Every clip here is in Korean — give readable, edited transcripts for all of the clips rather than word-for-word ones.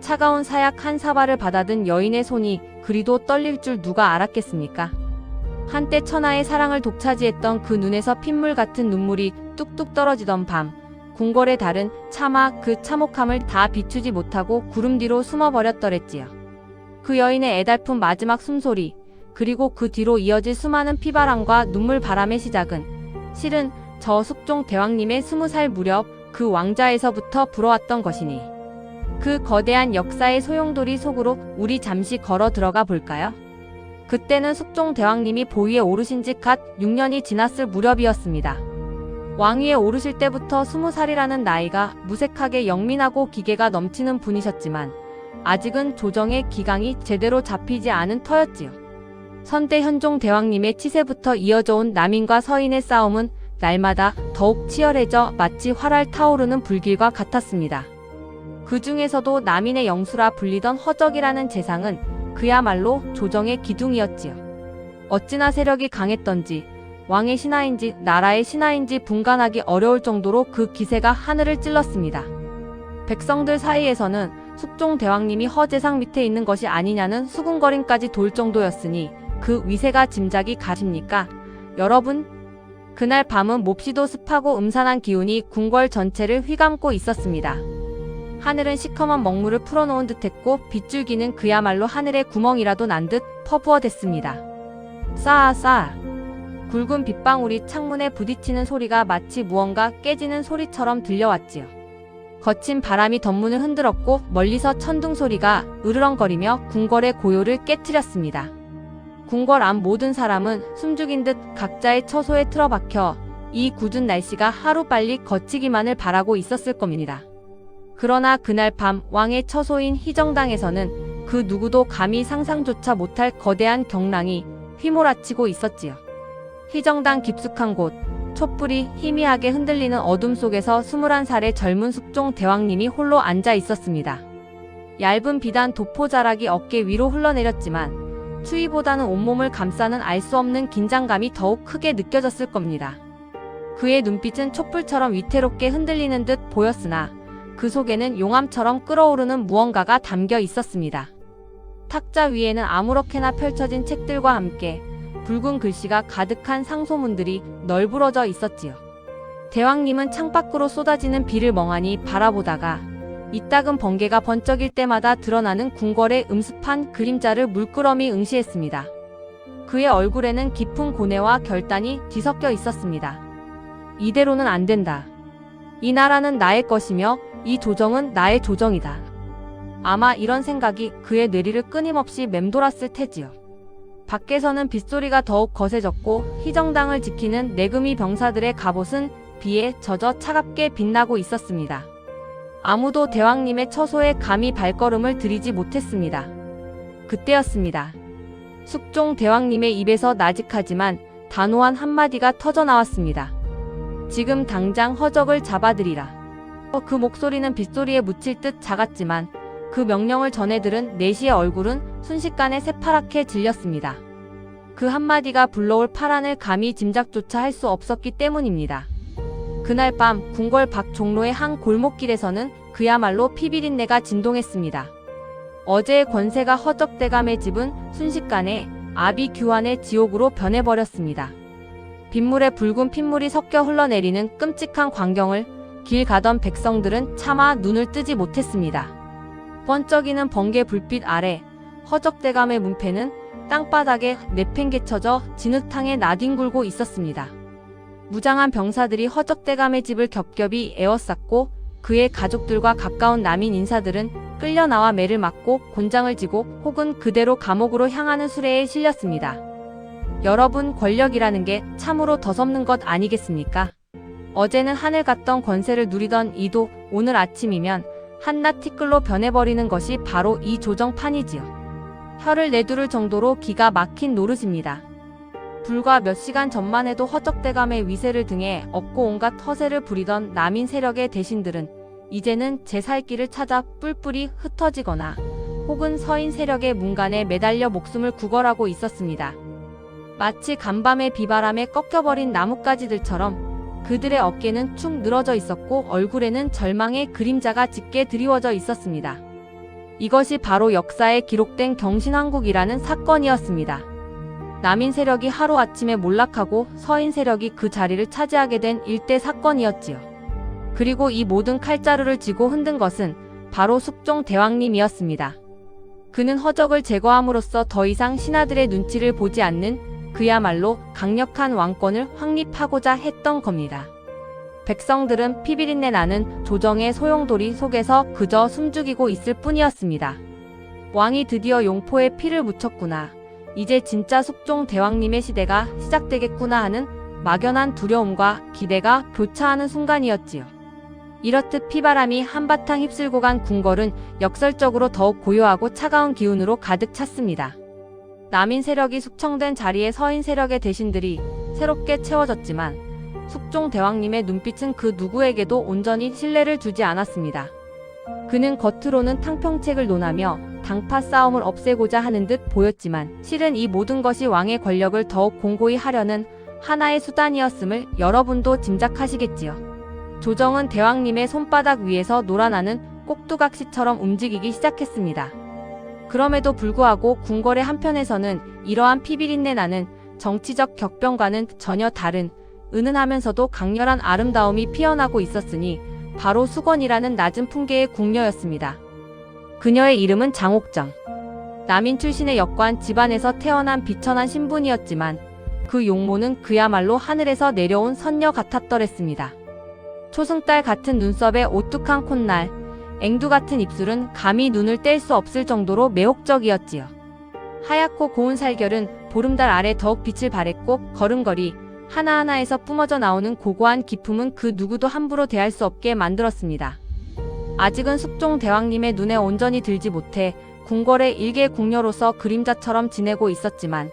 차가운 사약 한 사발을 받아든 여인의 손이 그리도 떨릴 줄 누가 알았겠습니까? 한때 천하의 사랑을 독차지했던 그 눈에서 핏물 같은 눈물이 뚝뚝 떨어지던 밤, 궁궐의 달은 차마 그 참혹함을 다 비추지 못하고 구름 뒤로 숨어버렸더랬지요. 그 여인의 애달픈 마지막 숨소리, 그리고 그 뒤로 이어질 수많은 피바람과 눈물바람의 시작은 실은 저 숙종 대왕님의 20살 무렵 그 왕자에서부터 불어왔던 것이니, 그 거대한 역사의 소용돌이 속으로 우리 잠시 걸어 들어가 볼까요? 그때는 숙종 대왕님이 보위에 오르신 지 갓 6년이 지났을 무렵이었습니다. 왕위에 오르실 때부터 20살이라는 나이가 무색하게 영민하고 기계가 넘치는 분이셨지만 아직은 조정의 기강이 제대로 잡히지 않은 터였지요. 선대 현종 대왕님의 치세부터 이어져 온 남인과 서인의 싸움은 날마다 더욱 치열해져 마치 활활 타오르는 불길과 같았습니다. 그 중에서도 남인의 영수라 불리던 허적이라는 재상은 그야말로 조정의 기둥이었지요. 어찌나 세력이 강했던지 왕의 신하인지 나라의 신하인지 분간하기 어려울 정도로 그 기세가 하늘을 찔렀습니다. 백성들 사이에서는 숙종 대왕님이 허재상 밑에 있는 것이 아니냐는 수군거림까지 돌 정도였으니 그 위세가 짐작이 가십니까? 여러분, 그날 밤은 몹시도 습하고 음산한 기운이 궁궐 전체를 휘감고 있었습니다. 하늘은 시커먼 먹물을 풀어놓은 듯했고 빗줄기는 그야말로 하늘에 구멍이라도 난 듯 퍼부어댔습니다. 싸아싸아. 굵은 빗방울이 창문에 부딪히는 소리가 마치 무언가 깨지는 소리처럼 들려왔지요. 거친 바람이 덧문을 흔들었고 멀리서 천둥 소리가 으르렁거리며 궁궐의 고요를 깨트렸습니다. 궁궐 안 모든 사람은 숨죽인 듯 각자의 처소에 틀어박혀 이 굳은 날씨가 하루빨리 거치기만을 바라고 있었을 겁니다. 그러나 그날 밤 왕의 처소인 희정당에서는 그 누구도 감히 상상조차 못할 거대한 경랑이 휘몰아치고 있었지요. 희정당 깊숙한 곳, 촛불이 희미하게 흔들리는 어둠 속에서 21살의 젊은 숙종 대왕님이 홀로 앉아 있었습니다. 얇은 비단 도포자락이 어깨 위로 흘러내렸지만 추위보다는 온몸을 감싸는 알 수 없는 긴장감이 더욱 크게 느껴졌을 겁니다. 그의 눈빛은 촛불처럼 위태롭게 흔들리는 듯 보였으나 그 속에는 용암처럼 끓어오르는 무언가가 담겨 있었습니다. 탁자 위에는 아무렇게나 펼쳐진 책들과 함께 붉은 글씨가 가득한 상소문들이 널브러져 있었지요. 대왕님은 창밖으로 쏟아지는 비를 멍하니 바라보다가 이따금 번개가 번쩍일 때마다 드러나는 궁궐의 음습한 그림자를 물끄러미 응시했습니다. 그의 얼굴에는 깊은 고뇌와 결단이 뒤섞여 있었습니다. 이대로는 안 된다. 이 나라는 나의 것이며 이 조정은 나의 조정이다. 아마 이런 생각이 그의 뇌리를 끊임없이 맴돌았을 테지요. 밖에서는 빗소리가 더욱 거세졌고 희정당을 지키는 내금이 병사들의 갑옷은 비에 젖어 차갑게 빛나고 있었습니다. 아무도 대왕님의 처소에 감히 발걸음을 들이지 못했습니다. 그때였습니다. 숙종 대왕님의 입에서 나직하지만 단호한 한마디가 터져나왔습니다. 지금 당장 허적을 잡아들이라. 그 목소리는 빗소리에 묻힐 듯 작았지만 그 명령을 전해 들은 내시의 얼굴은 순식간에 새파랗게 질렸습니다. 그 한마디가 불러올 파란을 감히 짐작조차 할 수 없었기 때문입니다. 그날 밤 궁궐 밖 종로의 한 골목길에서는 그야말로 피비린내가 진동했습니다. 어제의 권세가 허적대감의 집은 순식간에 아비규환의 지옥으로 변해버렸습니다. 빗물에 붉은 핏물이 섞여 흘러내리는 끔찍한 광경을 길 가던 백성들은 차마 눈을 뜨지 못했습니다. 번쩍이는 번개 불빛 아래 허적대감의 문패는 땅바닥에 내팽개쳐져 진흙탕에 나뒹굴고 있었습니다. 무장한 병사들이 허적대감의 집을 겹겹이 에워쌌고 그의 가족들과 가까운 남인 인사들은 끌려나와 매를 맞고 곤장을 지고 혹은 그대로 감옥으로 향하는 수레에 실렸습니다. 여러분, 권력이라는 게 참으로 더섭는 것 아니겠습니까? 어제는 하늘 같던 권세를 누리던 이도 오늘 아침이면 한낱 티끌로 변해버리는 것이 바로 이 조정판이지요. 혀를 내두를 정도로 기가 막힌 노릇입니다. 불과 몇 시간 전만 해도 허적대감의 위세를 등에 업고 온갖 허세를 부리던 남인 세력의 대신들은 이제는 제 살 길을 찾아 뿔뿔이 흩어지거나 혹은 서인 세력의 문간에 매달려 목숨을 구걸하고 있었습니다. 마치 간밤의 비바람에 꺾여버린 나뭇가지들처럼 그들의 어깨는 축 늘어져 있었고 얼굴에는 절망의 그림자가 짙게 드리워져 있었습니다. 이것이 바로 역사에 기록된 경신왕국이라는 사건이었습니다. 남인 세력이 하루아침에 몰락하고 서인 세력이 그 자리를 차지하게 된 일대 사건이었지요. 그리고 이 모든 칼자루를 쥐고 흔든 것은 바로 숙종 대왕님이었습니다. 그는 허적을 제거함으로써 더 이상 신하들의 눈치를 보지 않는 그야말로 강력한 왕권을 확립하고자 했던 겁니다. 백성들은 피비린내 나는 조정의 소용돌이 속에서 그저 숨죽이고 있을 뿐이었습니다. 왕이 드디어 용포에 피를 묻혔구나. 이제 진짜 숙종 대왕님의 시대가 시작되겠구나 하는 막연한 두려움과 기대가 교차하는 순간이었지요. 이렇듯 피바람이 한바탕 휩쓸고 간 궁궐은 역설적으로 더욱 고요하고 차가운 기운으로 가득 찼습니다. 남인 세력이 숙청된 자리에 서인 세력의 대신들이 새롭게 채워졌지만 숙종 대왕님의 눈빛은 그 누구에게도 온전히 신뢰를 주지 않았습니다. 그는 겉으로는 탕평책을 논하며 당파 싸움을 없애고자 하는 듯 보였지만 실은 이 모든 것이 왕의 권력을 더욱 공고히 하려는 하나의 수단이었음을 여러분도 짐작하시겠지요. 조정은 대왕님의 손바닥 위에서 놀아나는 꼭두각시처럼 움직이기 시작했습니다. 그럼에도 불구하고 궁궐의 한편에서는 이러한 피비린내 나는 정치적 격변과는 전혀 다른 은은하면서도 강렬한 아름다움이 피어나고 있었으니 바로 수건이라는 낮은 풍계의 궁녀였습니다. 그녀의 이름은 장옥정. 남인 출신의 역관 집안에서 태어난 비천한 신분이었지만 그 용모는 그야말로 하늘에서 내려온 선녀 같았더랬습니다. 초승달 같은 눈썹에 오뚝한 콧날, 앵두 같은 입술은 감히 눈을 뗄 수 없을 정도로 매혹적이었지요. 하얗고 고운 살결은 보름달 아래 더욱 빛을 발했고 걸음걸이 하나하나에서 뿜어져 나오는 고고한 기품은 그 누구도 함부로 대할 수 없게 만들었습니다. 아직은 숙종 대왕님의 눈에 온전히 들지 못해 궁궐의 일개 궁녀로서 그림자처럼 지내고 있었지만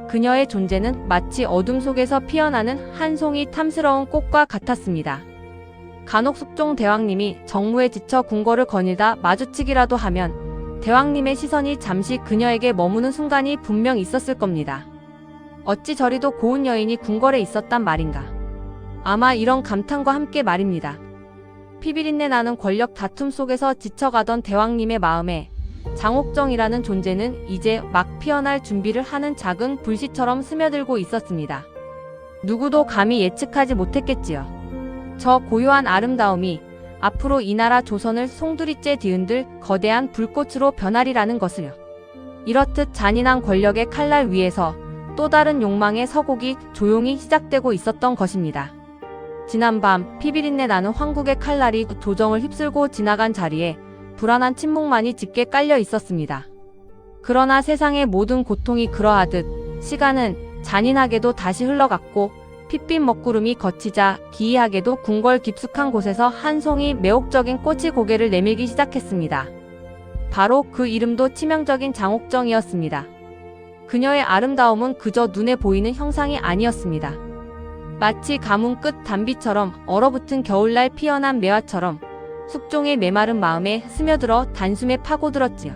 그녀의 존재는 마치 어둠 속에서 피어나는 한 송이 탐스러운 꽃과 같았습니다. 간혹 숙종 대왕님이 정무에 지쳐 궁궐을 거닐다 마주치기라도 하면 대왕님의 시선이 잠시 그녀에게 머무는 순간이 분명 있었을 겁니다. 어찌 저리도 고운 여인이 궁궐에 있었단 말인가. 아마 이런 감탄과 함께 말입니다. 피비린내 나는 권력 다툼 속에서 지쳐가던 대왕님의 마음에 장옥정이라는 존재는 이제 막 피어날 준비를 하는 작은 불씨처럼 스며들고 있었습니다. 누구도 감히 예측하지 못했겠지요. 저 고요한 아름다움이 앞으로 이 나라 조선을 송두리째 뒤흔들 거대한 불꽃으로 변하리라는 것을요. 이렇듯 잔인한 권력의 칼날 위에서 또 다른 욕망의 서곡이 조용히 시작되고 있었던 것입니다. 지난밤 피비린내 나는 황국의 칼날이 조정을 휩쓸고 지나간 자리에 불안한 침묵만이 짙게 깔려 있었습니다. 그러나 세상의 모든 고통이 그러하듯 시간은 잔인하게도 다시 흘러갔고 핏빛 먹구름이 걷히자 기이하게도 궁궐 깊숙한 곳에서 한 송이 매혹적인 꽃이 고개를 내밀기 시작했습니다. 바로 그 이름도 치명적인 장옥정이었습니다. 그녀의 아름다움은 그저 눈에 보이는 형상이 아니었습니다. 마치 가뭄 끝 단비처럼 얼어붙은 겨울날 피어난 매화처럼 숙종의 메마른 마음에 스며들어 단숨에 파고들었지요.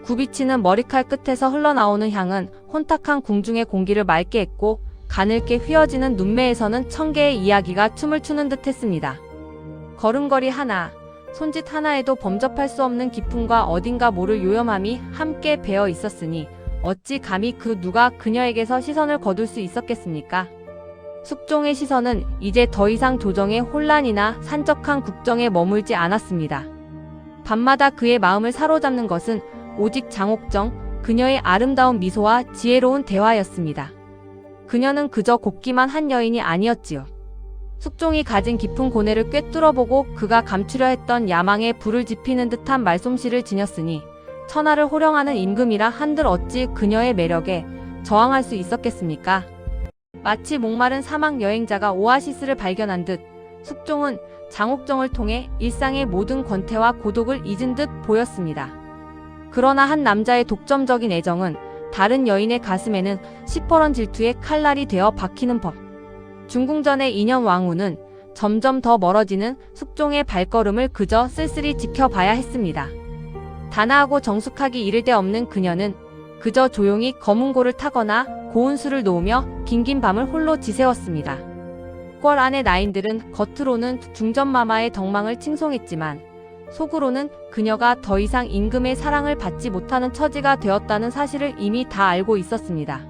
굽이치는 머리칼 끝에서 흘러나오는 향은 혼탁한 궁중의 공기를 맑게 했고 가늘게 휘어지는 눈매에서는 천 개의 이야기가 춤을 추는 듯 했습니다. 걸음걸이 하나, 손짓 하나에도 범접할 수 없는 기품과 어딘가 모를 요염함이 함께 배어 있었으니 어찌 감히 그 누가 그녀에게서 시선을 거둘 수 있었겠습니까? 숙종의 시선은 이제 더 이상 조정의 혼란이나 산적한 국정에 머물지 않았습니다. 밤마다 그의 마음을 사로잡는 것은 오직 장옥정, 그녀의 아름다운 미소와 지혜로운 대화였습니다. 그녀는 그저 곱기만 한 여인이 아니었지요. 숙종이 가진 깊은 고뇌를 꿰뚫어보고 그가 감추려 했던 야망에 불을 지피는 듯한 말솜씨를 지녔으니 천하를 호령하는 임금이라 한들 어찌 그녀의 매력에 저항할 수 있었겠습니까? 마치 목마른 사막 여행자가 오아시스를 발견한 듯 숙종은 장옥정을 통해 일상의 모든 권태와 고독을 잊은 듯 보였습니다. 그러나 한 남자의 독점적인 애정은 다른 여인의 가슴에는 시퍼런 질투의 칼날이 되어 박히는 법. 중궁전의 인현 왕후는 점점 더 멀어지는 숙종의 발걸음을 그저 쓸쓸히 지켜봐야 했습니다. 단아하고 정숙하기 이를 데 없는 그녀는 그저 조용히 검은고를 타거나 고운 술을 놓으며 긴긴 밤을 홀로 지새웠습니다. 궐 안의 나인들은 겉으로는 중전마마의 덕망을 칭송했지만 속으로는 그녀가 더 이상 임금의 사랑을 받지 못하는 처지가 되었다는 사실을 이미 다 알고 있었습니다.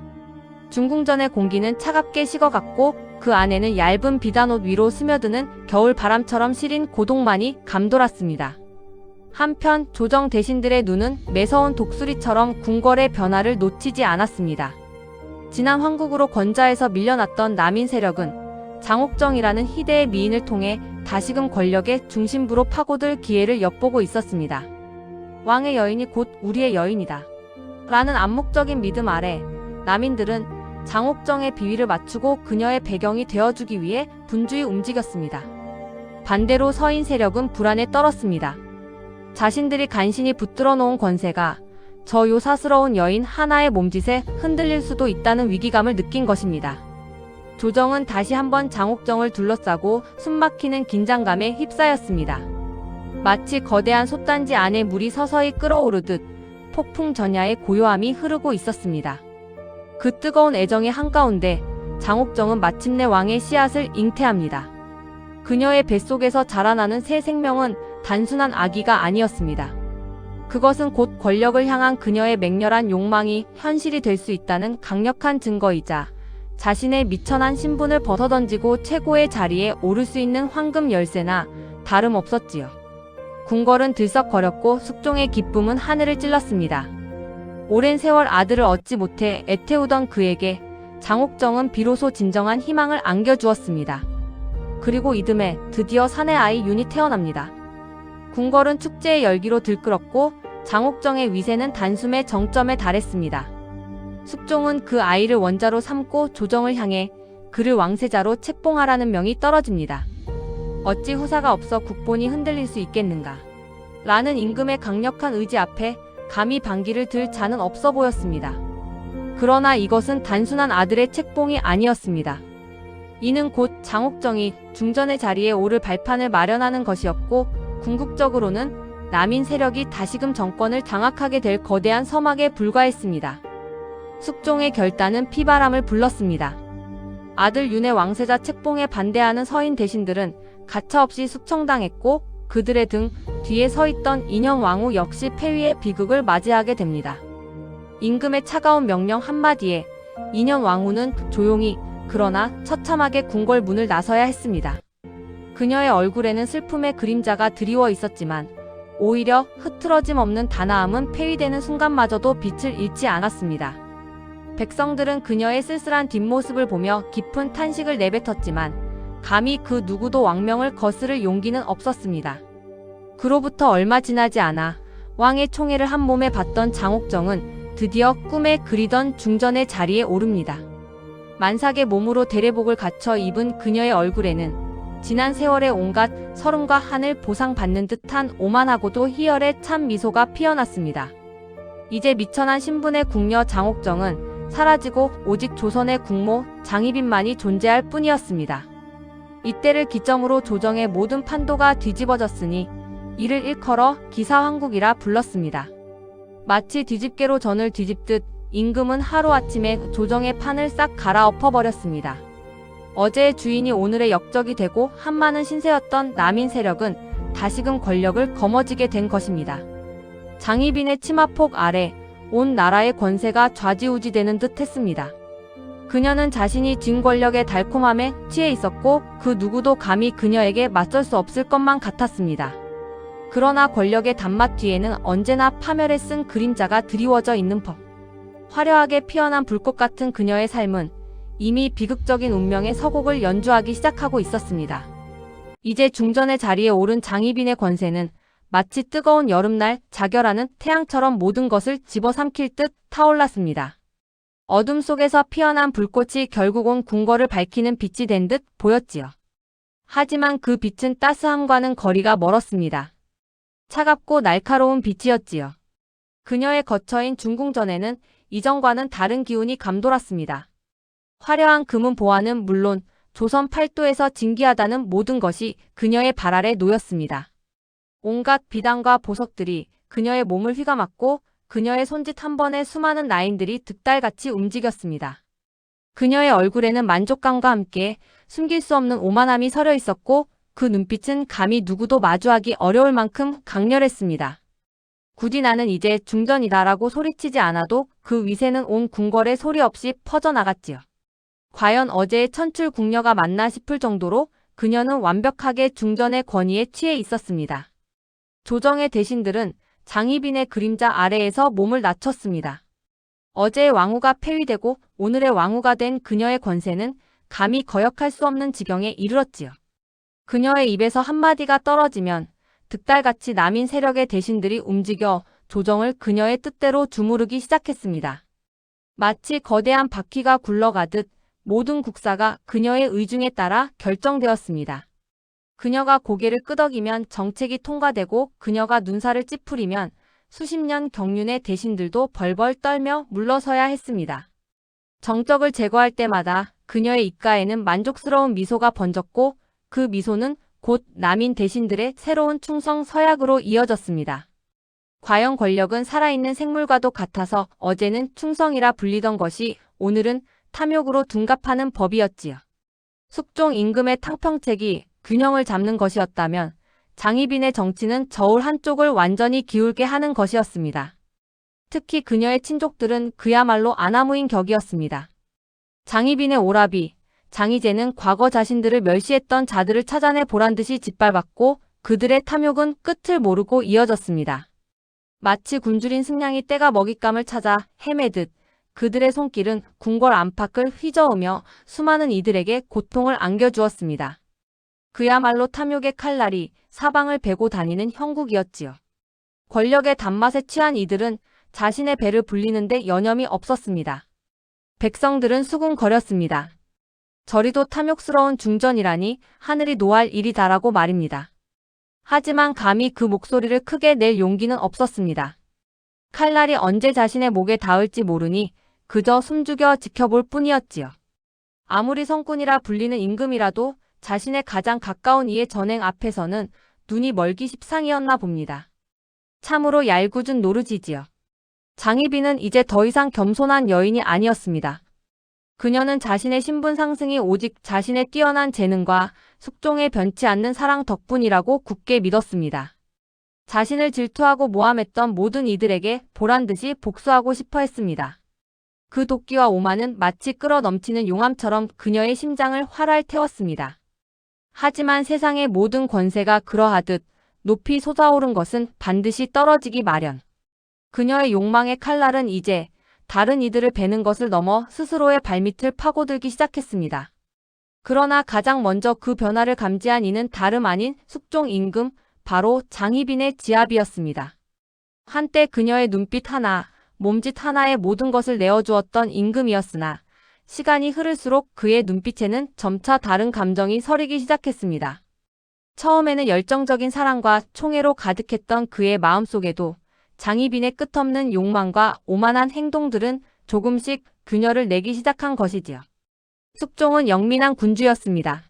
중궁전의 공기는 차갑게 식어갔고 그 안에는 얇은 비단옷 위로 스며드는 겨울 바람처럼 시린 고독만이 감돌았습니다. 한편 조정 대신들의 눈은 매서운 독수리처럼 궁궐의 변화를 놓치지 않았습니다. 지난 황국으로 건자에서 밀려났던 남인 세력은 장옥정이라는 희대의 미인을 통해 다시금 권력의 중심부로 파고들 기회를 엿보고 있었습니다. 왕의 여인이 곧 우리의 여인이다. 라는 암묵적인 믿음 아래 남인들은 장옥정의 비위를 맞추고 그녀의 배경이 되어주기 위해 분주히 움직였습니다. 반대로 서인 세력은 불안에 떨었습니다. 자신들이 간신히 붙들어 놓은 권세가 저 요사스러운 여인 하나의 몸짓에 흔들릴 수도 있다는 위기감을 느낀 것입니다. 조정은 다시 한번 장옥정을 둘러싸고 숨막히는 긴장감에 휩싸였습니다. 마치 거대한 솥단지 안에 물이 서서히 끓어오르듯 폭풍 전야의 고요함이 흐르고 있었습니다. 그 뜨거운 애정의 한가운데 장옥정은 마침내 왕의 씨앗을 잉태합니다. 그녀의 뱃속에서 자라나는 새 생명은 단순한 아기가 아니었습니다. 그것은 곧 권력을 향한 그녀의 맹렬한 욕망이 현실이 될 수 있다는 강력한 증거이자 자신의 미천한 신분을 벗어던지고 최고의 자리에 오를 수 있는 황금 열쇠나 다름없었지요. 궁궐은 들썩거렸고 숙종의 기쁨은 하늘을 찔렀습니다. 오랜 세월 아들을 얻지 못해 애태우던 그에게 장옥정은 비로소 진정한 희망을 안겨주었습니다. 그리고 이듬해 드디어 사내 아이 윤이 태어납니다. 궁궐은 축제의 열기로 들끓었고 장옥정의 위세는 단숨에 정점에 달했습니다. 숙종은 그 아이를 원자로 삼고 조정을 향해 그를 왕세자로 책봉하라는 명이 떨어집니다. 어찌 후사가 없어 국본이 흔들릴 수 있겠는가? 라는 임금의 강력한 의지 앞에 감히 반기를 들 자는 없어 보였습니다. 그러나 이것은 단순한 아들의 책봉이 아니었습니다. 이는 곧 장옥정이 중전의 자리에 오를 발판을 마련하는 것이었고 궁극적으로는 남인 세력이 다시금 정권을 장악하게 될 거대한 서막에 불과했습니다. 숙종의 결단은 피바람을 불렀습니다. 아들 윤의 왕세자 책봉에 반대하는 서인 대신들은 가차없이 숙청당했고 그들의 등 뒤에 서있던 인현 왕후 역시 폐위의 비극을 맞이하게 됩니다. 임금의 차가운 명령 한마디에 인현 왕후는 조용히 그러나 처참하게 궁궐 문을 나서야 했습니다. 그녀의 얼굴에는 슬픔의 그림자가 드리워 있었지만 오히려 흐트러짐 없는 단아함은 폐위되는 순간마저도 빛을 잃지 않았습니다. 백성들은 그녀의 쓸쓸한 뒷모습을 보며 깊은 탄식을 내뱉었지만 감히 그 누구도 왕명을 거스를 용기는 없었습니다. 그로부터 얼마 지나지 않아 왕의 총애를 한 몸에 받던 장옥정은 드디어 꿈에 그리던 중전의 자리에 오릅니다. 만삭의 몸으로 대례복을 갖춰 입은 그녀의 얼굴에는 지난 세월의 온갖 서름과 한을 보상받는 듯한 오만하고도 희열의 참 미소가 피어났습니다. 이제 미천한 신분의 궁녀 장옥정은 사라지고 오직 조선의 국모 장희빈만이 존재할 뿐이었습니다. 이때를 기점으로 조정의 모든 판도가 뒤집어졌으니 이를 일컬어 기사황국이라 불렀습니다. 마치 뒤집개로 전을 뒤집듯 임금은 하루아침에 조정의 판을 싹 갈아엎어버렸습니다. 어제의 주인이 오늘의 역적이 되고 한많은 신세였던 남인 세력은 다시금 권력을 거머쥐게 된 것입니다. 장희빈의 치마폭 아래 온 나라의 권세가 좌지우지되는 듯 했습니다. 그녀는 자신이 쥔 권력의 달콤함에 취해 있었고 그 누구도 감히 그녀에게 맞설 수 없을 것만 같았습니다. 그러나 권력의 단맛 뒤에는 언제나 파멸에 쓴 그림자가 드리워져 있는 법. 화려하게 피어난 불꽃 같은 그녀의 삶은 이미 비극적인 운명의 서곡을 연주하기 시작하고 있었습니다. 이제 중전의 자리에 오른 장희빈의 권세는 마치 뜨거운 여름날 자결하는 태양처럼 모든 것을 집어삼킬 듯 타올랐습니다. 어둠 속에서 피어난 불꽃이 결국은 궁궐을 밝히는 빛이 된 듯 보였지요. 하지만 그 빛은 따스함과는 거리가 멀었습니다. 차갑고 날카로운 빛이었지요. 그녀의 거처인 중궁전에는 이전과는 다른 기운이 감돌았습니다. 화려한 금은 보화는 물론 조선 팔도에서 진귀하다는 모든 것이 그녀의 발 아래 놓였습니다. 온갖 비단과 보석들이 그녀의 몸을 휘감았고 그녀의 손짓 한 번에 수많은 라인들이 득달같이 움직였습니다. 그녀의 얼굴에는 만족감과 함께 숨길 수 없는 오만함이 서려 있었고 그 눈빛은 감히 누구도 마주하기 어려울 만큼 강렬했습니다. 굳이 나는 이제 중전이다라고 소리치지 않아도 그 위세는 온 궁궐에 소리 없이 퍼져나갔지요. 과연 어제의 천출궁녀가 맞나 싶을 정도로 그녀는 완벽하게 중전의 권위에 취해 있었습니다. 조정의 대신들은 장희빈의 그림자 아래에서 몸을 낮췄습니다. 어제의 왕후가 폐위되고 오늘의 왕후가 된 그녀의 권세는 감히 거역할 수 없는 지경에 이르렀지요. 그녀의 입에서 한마디가 떨어지면 득달같이 남인 세력의 대신들이 움직여 조정을 그녀의 뜻대로 주무르기 시작했습니다. 마치 거대한 바퀴가 굴러가듯 모든 국사가 그녀의 의중에 따라 결정되었습니다. 그녀가 고개를 끄덕이면 정책이 통과되고 그녀가 눈살을 찌푸리면 수십 년 경륜의 대신들도 벌벌 떨며 물러서야 했습니다. 정적을 제거할 때마다 그녀의 입가에는 만족스러운 미소가 번졌고 그 미소는 곧 남인 대신들의 새로운 충성 서약으로 이어졌습니다. 과연 권력은 살아있는 생물과도 같아서 어제는 충성이라 불리던 것이 오늘은 탐욕으로 둔갑하는 법이었지요. 숙종 임금의 탕평책이 균형을 잡는 것이었다면 장희빈의 정치는 저울 한쪽을 완전히 기울게 하는 것이었습니다. 특히 그녀의 친족들은 그야말로 아나무인 격이었습니다. 장희빈의 오라비, 장희제는 과거 자신들을 멸시했던 자들을 찾아내 보란듯이 짓밟았고 그들의 탐욕은 끝을 모르고 이어졌습니다. 마치 굶주린 승냥이 떼가 먹잇감을 찾아 헤매듯 그들의 손길은 궁궐 안팎을 휘저으며 수많은 이들에게 고통을 안겨주었습니다. 그야말로 탐욕의 칼날이 사방을 베고 다니는 형국이었지요. 권력의 단맛에 취한 이들은 자신의 배를 불리는데 여념이 없었습니다. 백성들은 수군거렸습니다. 저리도 탐욕스러운 중전이라니 하늘이 노할 일이다라고 말입니다. 하지만 감히 그 목소리를 크게 낼 용기는 없었습니다. 칼날이 언제 자신의 목에 닿을지 모르니 그저 숨죽여 지켜볼 뿐이었지요. 아무리 성군이라 불리는 임금이라도 자신의 가장 가까운 이의 전행 앞에서는 눈이 멀기 십상이었나 봅니다. 참으로 얄궂은 노르지지요. 장희빈은 이제 더 이상 겸손한 여인이 아니었습니다. 그녀는 자신의 신분 상승이 오직 자신의 뛰어난 재능과 숙종의 변치 않는 사랑 덕분이라고 굳게 믿었습니다. 자신을 질투하고 모함했던 모든 이들에게 보란듯이 복수하고 싶어 했습니다. 그 도끼와 오만은 마치 끓어넘치는 용암처럼 그녀의 심장을 활활 태웠습니다. 하지만 세상의 모든 권세가 그러하듯 높이 솟아오른 것은 반드시 떨어지기 마련. 그녀의 욕망의 칼날은 이제 다른 이들을 베는 것을 넘어 스스로의 발밑을 파고들기 시작했습니다. 그러나 가장 먼저 그 변화를 감지한 이는 다름 아닌 숙종 임금, 바로 장희빈의 지압이었습니다. 한때 그녀의 눈빛 하나, 몸짓 하나에 모든 것을 내어주었던 임금이었으나 시간이 흐를수록 그의 눈빛에는 점차 다른 감정이 서리기 시작했습니다. 처음에는 열정적인 사랑과 총애로 가득했던 그의 마음속에도 장희빈의 끝없는 욕망과 오만한 행동들은 조금씩 균열을 내기 시작한 것이지요. 숙종은 영민한 군주였습니다.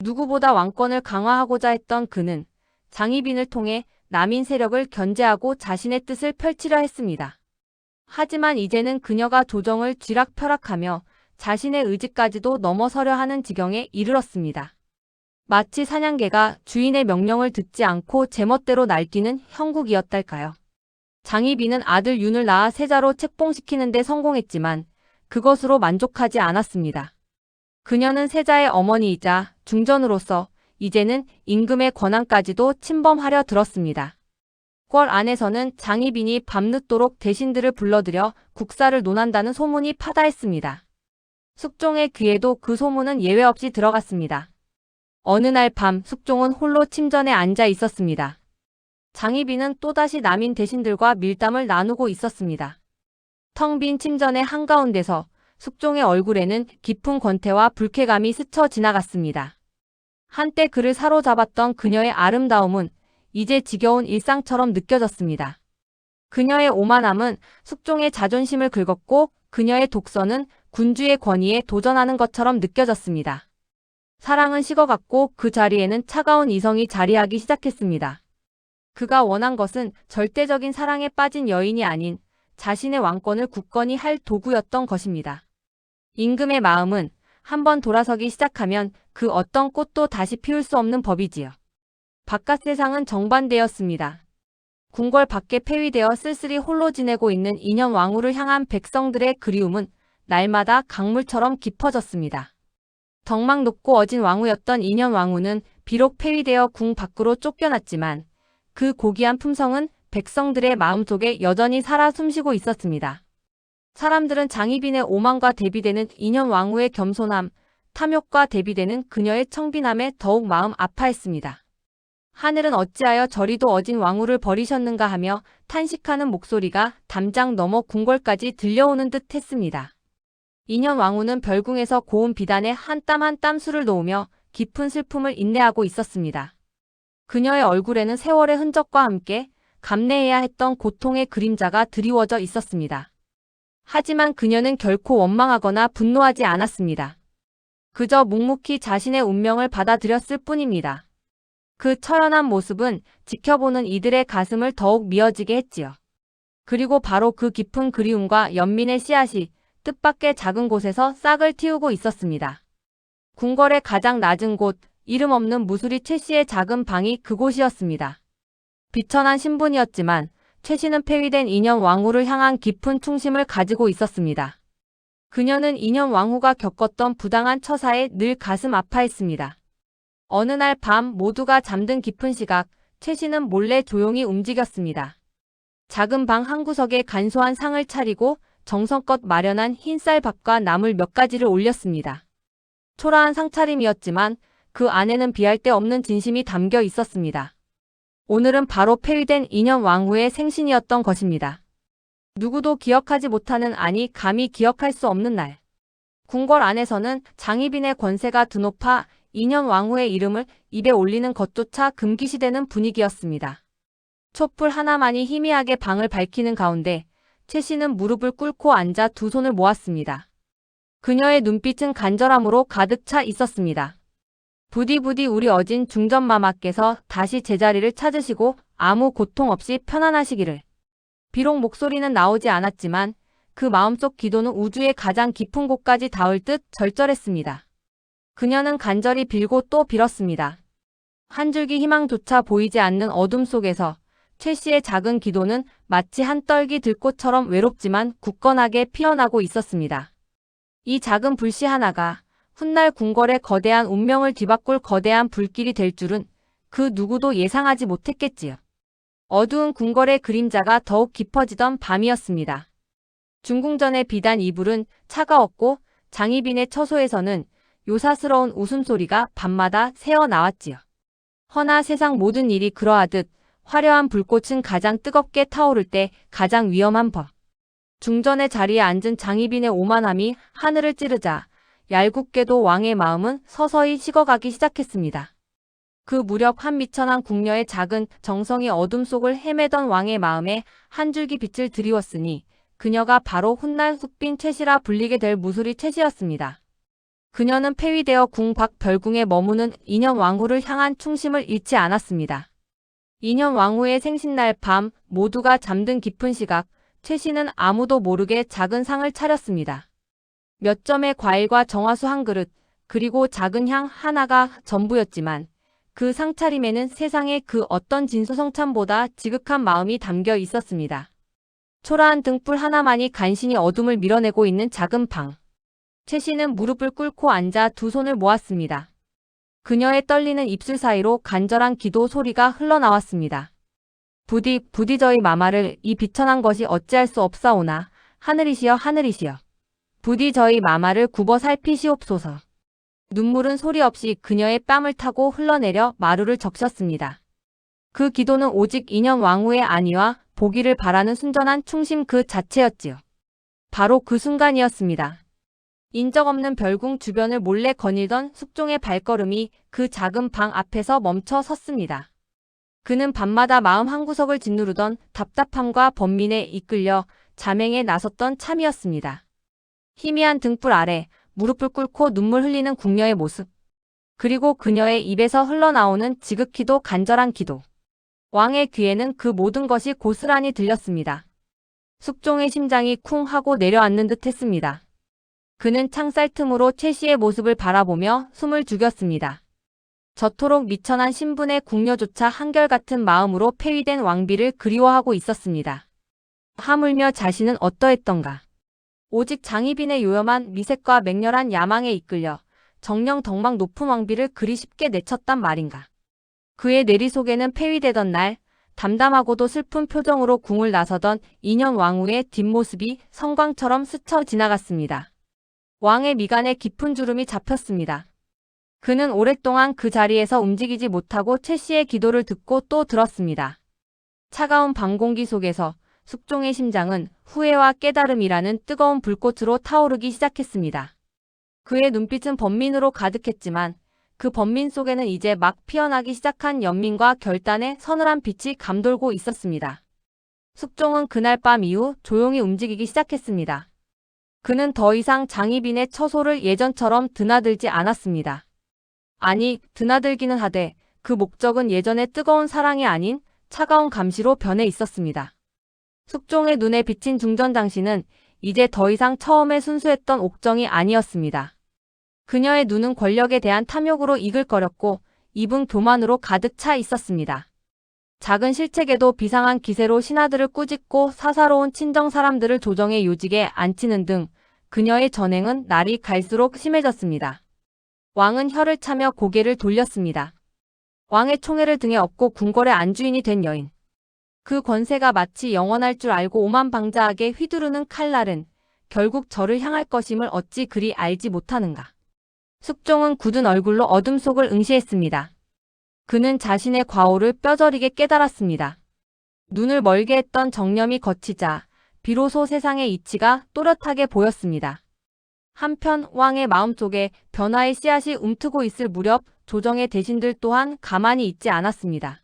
누구보다 왕권을 강화하고자 했던 그는 장희빈을 통해 남인 세력을 견제하고 자신의 뜻을 펼치려 했습니다. 하지만 이제는 그녀가 조정을 쥐락펴락하며 자신의 의지까지도 넘어서려 하는 지경에 이르렀습니다. 마치 사냥개가 주인의 명령을 듣지 않고 제멋대로 날뛰는 형국이었달까요. 장희빈은 아들 윤을 낳아 세자로 책봉시키는 데 성공했지만 그것으로 만족하지 않았습니다. 그녀는 세자의 어머니이자 중전으로서 이제는 임금의 권한까지도 침범하려 들었습니다. 궐 안에서는 장희빈이 밤늦도록 대신들을 불러들여 국사를 논한다는 소문이 파다했습니다. 숙종의 귀에도 그 소문은 예외 없이 들어갔습니다. 어느 날 밤 숙종은 홀로 침전에 앉아 있었습니다. 장희빈은 또다시 남인 대신들과 밀담을 나누고 있었습니다. 텅 빈 침전의 한가운데서 숙종의 얼굴에는 깊은 권태와 불쾌감이 스쳐 지나갔습니다. 한때 그를 사로잡았던 그녀의 아름다움은 이제 지겨운 일상처럼 느껴졌습니다. 그녀의 오만함은 숙종의 자존심을 긁었고 그녀의 독서는 군주의 권위에 도전하는 것처럼 느껴졌습니다. 사랑은 식어갔고 그 자리에는 차가운 이성이 자리하기 시작했습니다. 그가 원한 것은 절대적인 사랑에 빠진 여인이 아닌 자신의 왕권을 굳건히 할 도구였던 것입니다. 임금의 마음은 한번 돌아서기 시작하면 그 어떤 꽃도 다시 피울 수 없는 법이지요. 바깥 세상은 정반대였습니다. 궁궐 밖에 폐위되어 쓸쓸히 홀로 지내고 있는 인현 왕후를 향한 백성들의 그리움은 날마다 강물처럼 깊어졌습니다. 덕망 높고 어진 왕후였던 인현 왕후는 비록 폐위되어 궁 밖으로 쫓겨났지만 그 고귀한 품성은 백성들의 마음속에 여전히 살아 숨쉬고 있었습니다. 사람들은 장희빈의 오만과 대비되는 인현 왕후의 겸손함, 탐욕과 대비되는 그녀의 청빈함에 더욱 마음 아파했습니다. 하늘은 어찌하여 저리도 어진 왕후를 버리셨는가 하며 탄식하는 목소리가 담장 너머 궁궐까지 들려오는 듯 했습니다. 인현 왕후는 별궁에서 고운 비단에 한 땀 한 땀 술을 놓으며 깊은 슬픔을 인내하고 있었습니다. 그녀의 얼굴에는 세월의 흔적과 함께 감내해야 했던 고통의 그림자가 드리워져 있었습니다. 하지만 그녀는 결코 원망하거나 분노하지 않았습니다. 그저 묵묵히 자신의 운명을 받아들였을 뿐입니다. 그 처연한 모습은 지켜보는 이들의 가슴을 더욱 미어지게 했지요. 그리고 바로 그 깊은 그리움과 연민의 씨앗이 뜻밖의 작은 곳에서 싹을 틔우고 있었습니다. 궁궐의 가장 낮은 곳, 이름 없는 무수리 최 씨의 작은 방이 그곳이었습니다. 비천한 신분이었지만 최 씨는 폐위된 인현 왕후를 향한 깊은 충심을 가지고 있었습니다. 그녀는 인현 왕후가 겪었던 부당한 처사에 늘 가슴 아파했습니다. 어느 날 밤 모두가 잠든 깊은 시각, 최 씨는 몰래 조용히 움직였습니다. 작은 방 한 구석에 간소한 상을 차리고 정성껏 마련한 흰쌀 밥과 나물 몇 가지를 올렸습니다. 초라한 상차림이었지만 그 안에는 비할 데 없는 진심이 담겨 있었습니다. 오늘은 바로 폐위된 인현 왕후의 생신이었던 것입니다. 누구도 기억하지 못하는, 아니 감히 기억할 수 없는 날. 궁궐 안에서는 장희빈의 권세가 드높아 인현 왕후의 이름을 입에 올리는 것조차 금기시되는 분위기였습니다. 촛불 하나만이 희미하게 방을 밝히는 가운데 최 씨는 무릎을 꿇고 앉아 두 손을 모았습니다. 그녀의 눈빛은 간절함으로 가득 차 있었습니다. 부디 우리 어진 중전마마께서 다시 제자리를 찾으시고 아무 고통 없이 편안하시기를. 비록 목소리는 나오지 않았지만 그 마음속 기도는 우주의 가장 깊은 곳까지 닿을 듯 절절했습니다. 그녀는 간절히 빌고 또 빌었습니다. 한 줄기 희망조차 보이지 않는 어둠 속에서 최 씨의 작은 기도는 마치 한 떨기 들꽃처럼 외롭지만 굳건하게 피어나고 있었습니다. 이 작은 불씨 하나가 훗날 궁궐의 거대한 운명을 뒤바꿀 거대한 불길이 될 줄은 그 누구도 예상하지 못했겠지요. 어두운 궁궐의 그림자가 더욱 깊어지던 밤이었습니다. 중궁전의 비단 이불은 차가웠고 장희빈의 처소에서는 요사스러운 웃음소리가 밤마다 새어나왔지요. 허나 세상 모든 일이 그러하듯 화려한 불꽃은 가장 뜨겁게 타오를 때 가장 위험한 법. 중전의 자리에 앉은 장희빈의 오만함이 하늘을 찌르자 얄궂게도 왕의 마음은 서서히 식어가기 시작했습니다. 그 무렵 한 미천한 궁녀의 작은 정성이 어둠 속을 헤매던 왕의 마음에 한 줄기 빛을 드리웠으니 그녀가 바로 훗날 숙빈 최씨라 불리게 될 무수리 최씨였습니다. 그녀는 폐위되어 궁 밖 별궁에 머무는 인현 왕후를 향한 충심을 잃지 않았습니다. 인현 왕후의 생신날 밤 모두가 잠든 깊은 시각, 최 씨는 아무도 모르게 작은 상을 차렸습니다. 몇 점의 과일과 정화수 한 그릇, 그리고 작은 향 하나가 전부였지만 그 상차림에는 세상의 그 어떤 진수성찬보다 지극한 마음이 담겨 있었습니다. 초라한 등불 하나만이 간신히 어둠을 밀어내고 있는 작은 방. 최 씨는 무릎을 꿇고 앉아 두 손을 모았습니다. 그녀의 떨리는 입술 사이로 간절한 기도 소리가 흘러나왔습니다. 부디 저희 마마를 이 비천한 것이 어찌할 수 없사오나 하늘이시여 부디 저희 마마를 굽어 살피시옵소서. 눈물은 소리 없이 그녀의 뺨을 타고 흘러내려 마루를 적셨습니다. 그 기도는 오직 인현 왕후의 안위와 보기를 바라는 순전한 충심 그 자체였지요. 바로 그 순간이었습니다. 인적 없는 별궁 주변을 몰래 거닐던 숙종의 발걸음이 그 작은 방 앞에서 멈춰 섰습니다. 그는 밤마다 마음 한구석을 짓누르던 답답함과 번민에 이끌려 자맹에 나섰던 참이었습니다. 희미한 등불 아래 무릎을 꿇고 눈물 흘리는 궁녀의 모습. 그리고 그녀의 입에서 흘러나오는 지극히도 간절한 기도. 왕의 귀에는 그 모든 것이 고스란히 들렸습니다. 숙종의 심장이 쿵 하고 내려앉는 듯 했습니다. 그는 창살 틈으로 최 씨의 모습을 바라보며 숨을 죽였습니다. 저토록 미천한 신분의 궁녀조차 한결같은 마음으로 폐위된 왕비를 그리워하고 있었습니다. 하물며 자신은 어떠했던가. 오직 장희빈의 요염한 미색과 맹렬한 야망에 이끌려 정령덕망 높은 왕비를 그리 쉽게 내쳤단 말인가. 그의 내리 속에는 폐위되던 날 담담하고도 슬픈 표정으로 궁을 나서던 인현 왕후의 뒷모습이 성광처럼 스쳐 지나갔습니다. 왕의 미간에 깊은 주름이 잡혔습니다. 그는 오랫동안 그 자리에서 움직이지 못하고 최 씨의 기도를 듣고 또 들었습니다. 차가운 밤 공기 속에서 숙종의 심장은 후회와 깨달음이라는 뜨거운 불꽃으로 타오르기 시작했습니다. 그의 눈빛은 번민으로 가득했지만 그 번민 속에는 이제 막 피어나기 시작한 연민과 결단의 서늘한 빛이 감돌고 있었습니다. 숙종은 그날 밤 이후 조용히 움직이기 시작했습니다. 그는 더 이상 장희빈의 처소를 예전처럼 드나들지 않았습니다. 아니, 드나들기는 하되 그 목적은 예전의 뜨거운 사랑이 아닌 차가운 감시로 변해 있었습니다. 숙종의 눈에 비친 중전장씨는 이제 더 이상 처음에 순수했던 옥정이 아니었습니다. 그녀의 눈은 권력에 대한 탐욕으로 이글거렸고 입은 교만으로 가득 차 있었습니다. 작은 실책에도 비상한 기세로 신하들을 꾸짖고 사사로운 친정 사람들을 조정의 요직에 앉히는 등 그녀의 전행은 날이 갈수록 심해졌습니다. 왕은 혀를 차며 고개를 돌렸습니다. 왕의 총애를 등에 업고 궁궐의 안주인이 된 여인. 그 권세가 마치 영원할 줄 알고 오만방자하게 휘두르는 칼날은 결국 저를 향할 것임을 어찌 그리 알지 못하는가. 숙종은 굳은 얼굴로 어둠 속을 응시했습니다. 그는 자신의 과오를 뼈저리게 깨달았습니다. 눈을 멀게 했던 정념이 거치자 비로소 세상의 이치가 또렷하게 보였습니다. 한편 왕의 마음속에 변화의 씨앗이 움트고 있을 무렵 조정의 대신들 또한 가만히 있지 않았습니다.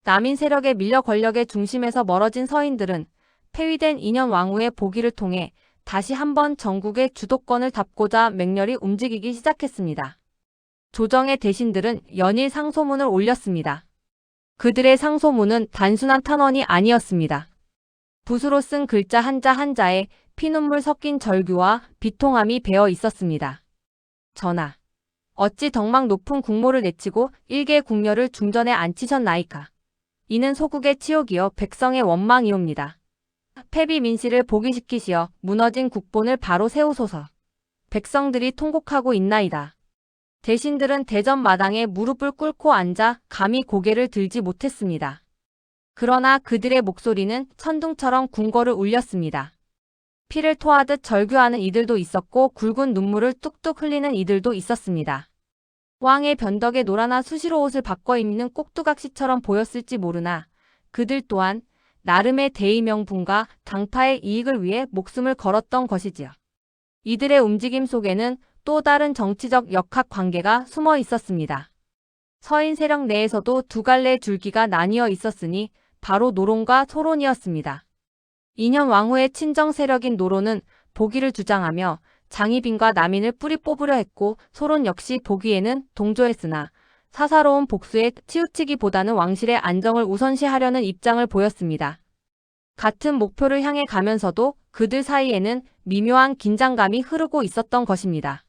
남인 세력에 밀려 권력의 중심에서 멀어진 서인들은 폐위된 인현 왕후의 보기를 통해 다시 한번 전국의 주도권을 잡고자 맹렬히 움직이기 시작했습니다. 조정의 대신들은 연일 상소문을 올렸습니다. 그들의 상소문은 단순한 탄원이 아니었습니다. 붓으로 쓴 글자 한자 한자에 피눈물 섞인 절규와 비통함이 배어 있었습니다. 전하, 어찌 덕망 높은 국모를 내치고 일개 궁녀를 중전에 앉히셨나이까. 이는 소국의 치욕이요 백성의 원망이옵니다. 패비 민씨를 복위시키시어 무너진 국본을 바로 세우소서. 백성들이 통곡하고 있나이다. 대신들은 대전 마당에 무릎을 꿇고 앉아 감히 고개를 들지 못했습니다. 그러나 그들의 목소리는 천둥처럼 궁궐을 울렸습니다. 피를 토하듯 절규하는 이들도 있었고 굵은 눈물을 뚝뚝 흘리는 이들도 있었습니다. 왕의 변덕에 노라나 수시로 옷을 바꿔 입는 꼭두각시처럼 보였을지 모르나 그들 또한 나름의 대의 명분과 당파의 이익을 위해 목숨을 걸었던 것이지요. 이들의 움직임 속에는 또 다른 정치적 역학 관계가 숨어 있었습니다. 서인 세력 내에서도 두 갈래의 줄기가 나뉘어 있었으니 바로 노론과 소론이었습니다. 인현 왕후의 친정 세력인 노론은 보기를 주장하며 장희빈과 남인을 뿌리 뽑으려 했고 소론 역시 보기에는 동조했으나 사사로운 복수에 치우치기보다는 왕실의 안정을 우선시하려는 입장을 보였습니다. 같은 목표를 향해 가면서도 그들 사이에는 미묘한 긴장감이 흐르고 있었던 것입니다.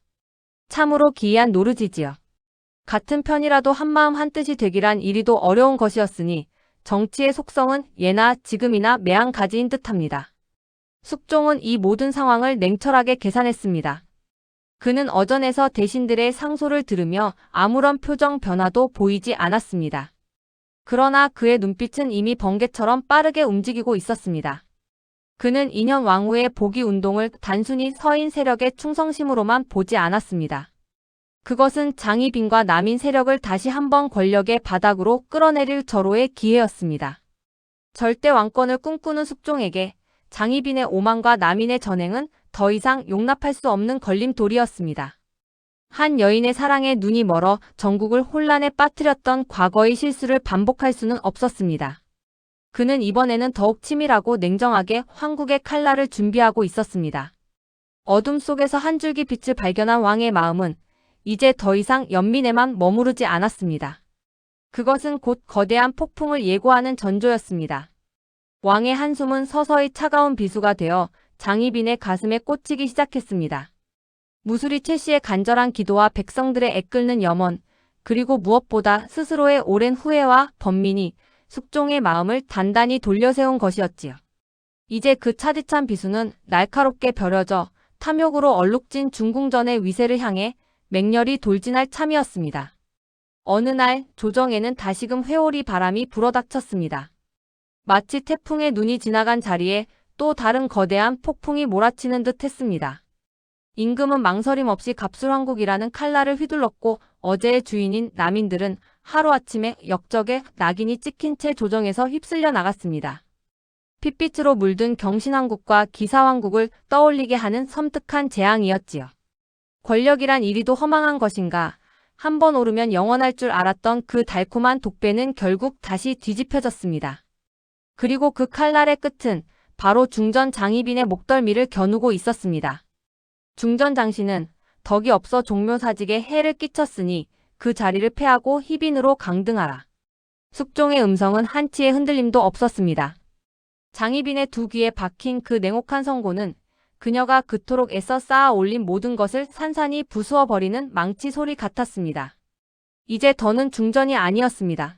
참으로 기이한 노르지지요. 같은 편이라도 한마음 한뜻이 되기란 이리도 어려운 것이었으니 정치의 속성은 예나 지금이나 매한가지인 듯합니다. 숙종은 이 모든 상황을 냉철하게 계산했습니다. 그는 어전에서 대신들의 상소를 들으며 아무런 표정 변화도 보이지 않았습니다. 그러나 그의 눈빛은 이미 번개처럼 빠르게 움직이고 있었습니다. 그는 인현 왕후의 복위 운동을 단순히 서인 세력의 충성심으로만 보지 않았습니다. 그것은 장희빈과 남인 세력을 다시 한번 권력의 바닥으로 끌어내릴 절호의 기회였습니다. 절대 왕권을 꿈꾸는 숙종에게 장희빈의 오만과 남인의 전행은 더 이상 용납할 수 없는 걸림돌이었습니다. 한 여인의 사랑에 눈이 멀어 전국을 혼란에 빠뜨렸던 과거의 실수를 반복할 수는 없었습니다. 그는 이번에는 더욱 치밀하고 냉정하게 황국의 칼날을 준비하고 있었습니다. 어둠 속에서 한 줄기 빛을 발견한 왕의 마음은 이제 더 이상 연민에만 머무르지 않았습니다. 그것은 곧 거대한 폭풍을 예고하는 전조였습니다. 왕의 한숨은 서서히 차가운 비수가 되어 장희빈의 가슴에 꽂히기 시작했습니다. 무수리 최씨의 간절한 기도와 백성들의 애끓는 염원, 그리고 무엇보다 스스로의 오랜 후회와 번민이 숙종의 마음을 단단히 돌려세운 것이었지요. 이제 그 차디찬 비수는 날카롭게 벼려져 탐욕으로 얼룩진 중궁전의 위세를 향해 맹렬히 돌진할 참이었습니다. 어느 날 조정에는 다시금 회오리 바람이 불어닥쳤습니다. 마치 태풍의 눈이 지나간 자리에 또 다른 거대한 폭풍이 몰아치는 듯 했습니다. 임금은 망설임 없이 갑술왕국이라는 칼날을 휘둘렀고 어제의 주인인 남인들은 하루아침에 역적의 낙인이 찍힌 채 조정에서 휩쓸려 나갔습니다. 핏빛으로 물든 경신왕국과 기사왕국을 떠올리게 하는 섬뜩한 재앙이었지요. 권력이란 이리도 허망한 것인가. 한 번 오르면 영원할 줄 알았던 그 달콤한 독배는 결국 다시 뒤집혀졌습니다. 그리고 그 칼날의 끝은 바로 중전 장희빈의 목덜미를 겨누고 있었습니다. 중전 장씨는 덕이 없어 종묘사직에 해를 끼쳤으니 그 자리를 패하고 희빈으로 강등하라. 숙종의 음성은 한치의 흔들림도 없었습니다. 장희빈의 두 귀에 박힌 그 냉혹한 선고는 그녀가 그토록 애써 쌓아 올린 모든 것을 산산이 부수어 버리는 망치 소리 같았습니다. 이제 더는 중전이 아니었습니다.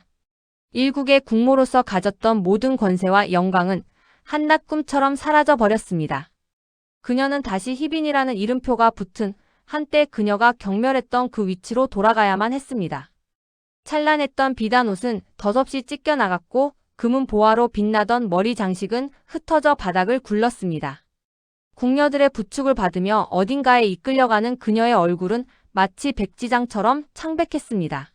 일국의 국모로서 가졌던 모든 권세와 영광은 한낱 꿈처럼 사라져 버렸습니다. 그녀는 다시 희빈이라는 이름표가 붙은 한때 그녀가 경멸했던 그 위치로 돌아가야만 했습니다. 찬란했던 비단 옷은 덧없이 찢겨나갔고 금은 보화로 빛나던 머리 장식은 흩어져 바닥을 굴렀습니다. 궁녀들의 부축을 받으며 어딘가에 이끌려가는 그녀의 얼굴은 마치 백지장처럼 창백했습니다.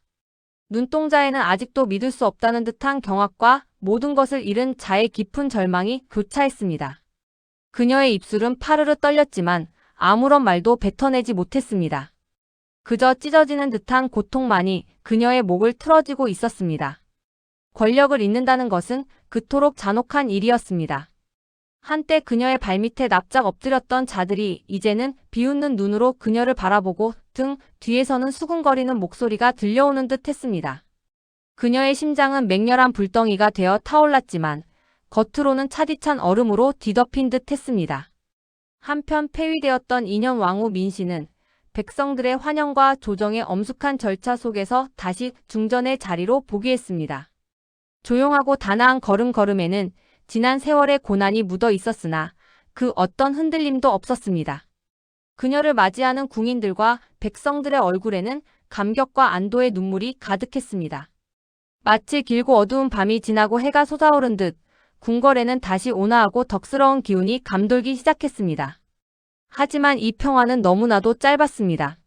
눈동자에는 아직도 믿을 수 없다는 듯한 경악과 모든 것을 잃은 자의 깊은 절망이 교차했습니다. 그녀의 입술은 파르르 떨렸지만 아무런 말도 뱉어내지 못했습니다. 그저 찢어지는 듯한 고통만이 그녀의 목을 틀어지고 있었습니다. 권력을 잃는다는 것은 그토록 잔혹한 일이었습니다. 한때 그녀의 발밑에 납작 엎드렸던 자들이 이제는 비웃는 눈으로 그녀를 바라보고 등 뒤에서는 수군거리는 목소리가 들려오는 듯 했습니다. 그녀의 심장은 맹렬한 불덩이가 되어 타올랐지만 겉으로는 차디찬 얼음으로 뒤덮인 듯 했습니다. 한편 폐위되었던 인현 왕후 민씨는 백성들의 환영과 조정의 엄숙한 절차 속에서 다시 중전의 자리로 복위했습니다. 조용하고 단아한 걸음걸음에는 지난 세월의 고난이 묻어 있었으나 그 어떤 흔들림도 없었습니다. 그녀를 맞이하는 궁인들과 백성들의 얼굴에는 감격과 안도의 눈물이 가득했습니다. 마치 길고 어두운 밤이 지나고 해가 솟아오른 듯 궁궐에는 다시 온화하고 덕스러운 기운이 감돌기 시작했습니다. 하지만 이 평화는 너무나도 짧았습니다.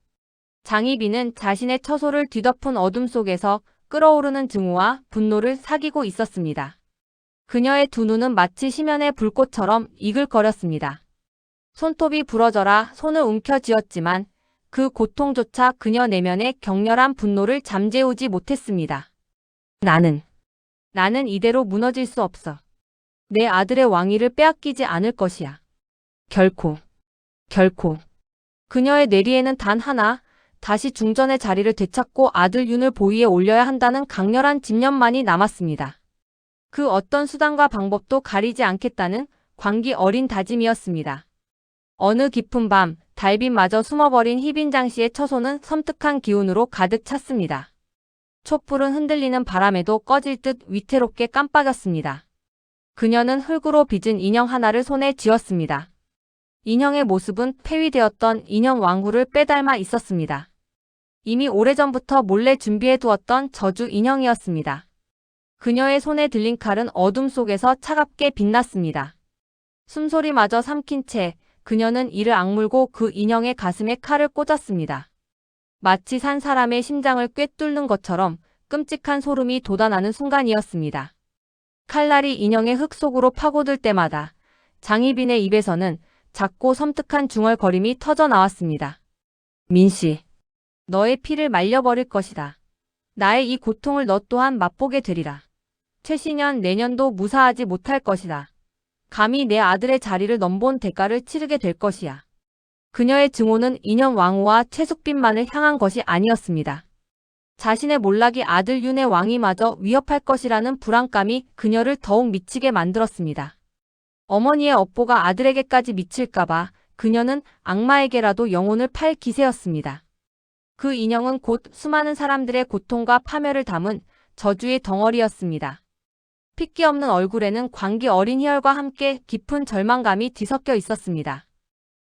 장희빈은 자신의 처소를 뒤덮은 어둠 속에서 끓어오르는 증오와 분노를 사귀고 있었습니다. 그녀의 두 눈은 마치 심연의 불꽃처럼 이글거렸습니다. 손톱이 부러져라 손을 움켜쥐었지만 그 고통조차 그녀 내면의 격렬한 분노를 잠재우지 못했습니다. 나는 이대로 무너질 수 없어. 내 아들의 왕위를 빼앗기지 않을 것이야. 결코. 그녀의 뇌리에는 단 하나, 다시 중전의 자리를 되찾고 아들 윤을 보위에 올려야 한다는 강렬한 집념만이 남았습니다. 그 어떤 수단과 방법도 가리지 않겠다는 광기 어린 다짐이었습니다. 어느 깊은 밤, 달빛마저 숨어버린 희빈 장씨의 처소는 섬뜩한 기운으로 가득 찼습니다. 촛불은 흔들리는 바람에도 꺼질 듯 위태롭게 깜빡였습니다. 그녀는 흙으로 빚은 인형 하나를 손에 쥐었습니다. 인형의 모습은 폐위되었던 인현 왕후를 빼닮아 있었습니다. 이미 오래전부터 몰래 준비해두었던 저주 인형이었습니다. 그녀의 손에 들린 칼은 어둠 속에서 차갑게 빛났습니다. 숨소리마저 삼킨 채 그녀는 이를 악물고 그 인형의 가슴에 칼을 꽂았습니다. 마치 산 사람의 심장을 꿰뚫는 것처럼 끔찍한 소름이 돋아나는 순간이었습니다. 칼날이 인형의 흙 속으로 파고들 때마다 장희빈의 입에서는 작고 섬뜩한 중얼거림이 터져 나왔습니다. 민씨, 너의 피를 말려버릴 것이다. 나의 이 고통을 너 또한 맛보게 되리라. 최신년 내년도 무사하지 못할 것이다. 감히 내 아들의 자리를 넘본 대가를 치르게 될 것이야. 그녀의 증오는 인현 왕후와 최숙빈만을 향한 것이 아니었습니다. 자신의 몰락이 아들 윤의 왕위마저 위협할 것이라는 불안감이 그녀를 더욱 미치게 만들었습니다. 어머니의 업보가 아들에게까지 미칠까봐 그녀는 악마에게라도 영혼을 팔 기세였습니다. 그 인형은 곧 수많은 사람들의 고통과 파멸을 담은 저주의 덩어리였습니다. 핏기 없는 얼굴에는 광기 어린 희열과 함께 깊은 절망감이 뒤섞여 있었습니다.